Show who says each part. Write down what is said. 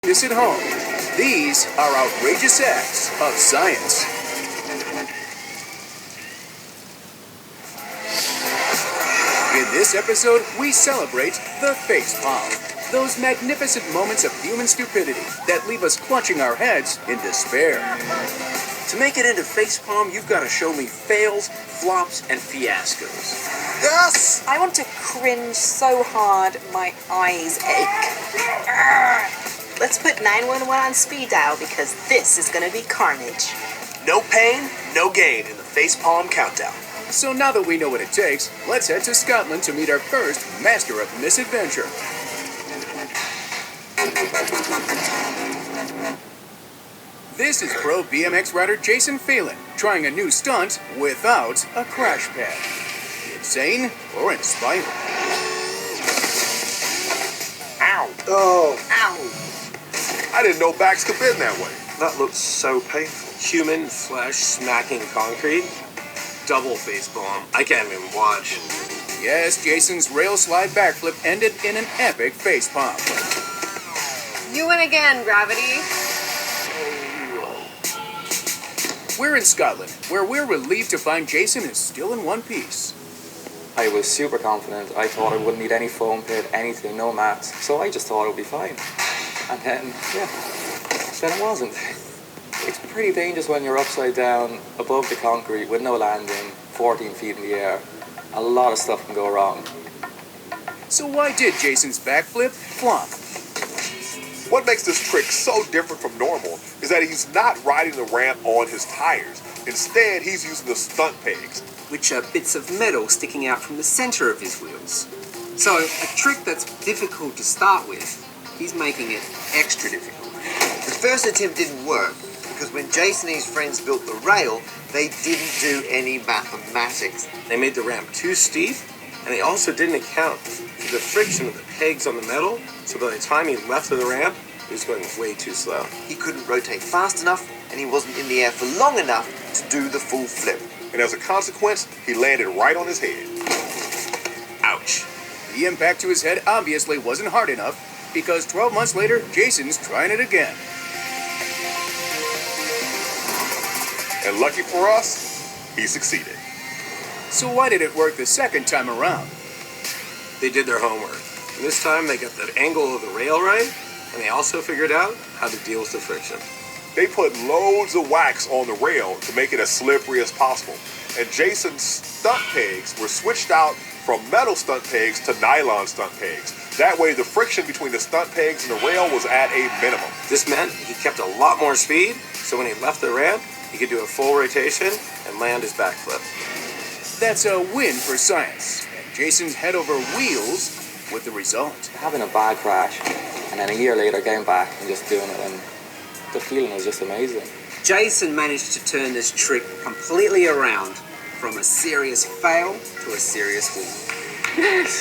Speaker 1: This at home. These are outrageous acts of science. In this episode, we celebrate the face palm. Those magnificent moments of human stupidity that leave us clutching our heads in despair.
Speaker 2: To make it into facepalm, you've got to show me fails, flops, and fiascos.
Speaker 3: Yes!
Speaker 4: I want to cringe so hard my eyes ache. Let's put 911 on speed dial because this is going to be carnage.
Speaker 2: No pain, no gain in the facepalm countdown.
Speaker 1: So now that we know what it takes, let's head to Scotland to meet our first master of misadventure. This is pro BMX rider Jason Phelan trying a new stunt without a crash pad. Insane or inspiring?
Speaker 3: Ow!
Speaker 2: Oh,
Speaker 3: Ow! I didn't know backs could bend that way.
Speaker 2: that looks so painful. Human flesh smacking concrete. Double facepalm. I can't even watch.
Speaker 1: Yes, Jason's rail slide backflip ended in an epic facepalm.
Speaker 4: You win again, Gravity.
Speaker 1: We're in Scotland, where we're relieved to find Jason is still in one piece.
Speaker 5: I was super confident. I thought I wouldn't need any foam pit, anything, no mats. So I just thought it would be fine. And then, then it wasn't. It's pretty dangerous when you're upside down, above the concrete, with no landing, 14 feet in the air. A lot of stuff can go wrong.
Speaker 1: So why did Jason's backflip flop?
Speaker 3: What makes this trick so different from normal is that he's not riding the ramp on his tires. Instead, he's using the stunt pegs,
Speaker 6: which are bits of metal sticking out from the center of his wheels. So a trick that's difficult to start with, he's making it extra difficult.
Speaker 7: The first attempt didn't work because when Jason and his friends built the rail, they didn't do any mathematics.
Speaker 2: They made the ramp too steep, and they also didn't account for the friction of the pegs on the metal, so by the time he left the ramp, he was going way too slow.
Speaker 7: He couldn't rotate fast enough, and he wasn't in the air for long enough to do the full flip.
Speaker 3: and as a consequence, he landed right on his head.
Speaker 2: Ouch.
Speaker 1: The impact to his head obviously wasn't hard enough, because 12 months later, Jason's trying it again.
Speaker 3: And lucky for us, he succeeded.
Speaker 1: So why did it work the second time around?
Speaker 2: They did their homework. And this time they got the angle of the rail right, and they also figured out how to deal with the friction.
Speaker 3: They put loads of wax on the rail to make it as slippery as possible. And Jason's stunt pegs were switched out from metal stunt pegs to nylon stunt pegs. That way the friction between the stunt pegs and the rail was at a minimum.
Speaker 2: This meant he kept a lot more speed, so when he left the ramp, he could do a full rotation and land his backflip.
Speaker 1: That's a win for science. And Jason's head over wheels with the result.
Speaker 5: Having a bad crash, and then a year later getting back and just doing it, and the feeling was just amazing.
Speaker 6: Jason managed to turn this trick completely around from a serious fail to a serious win.
Speaker 5: Yes!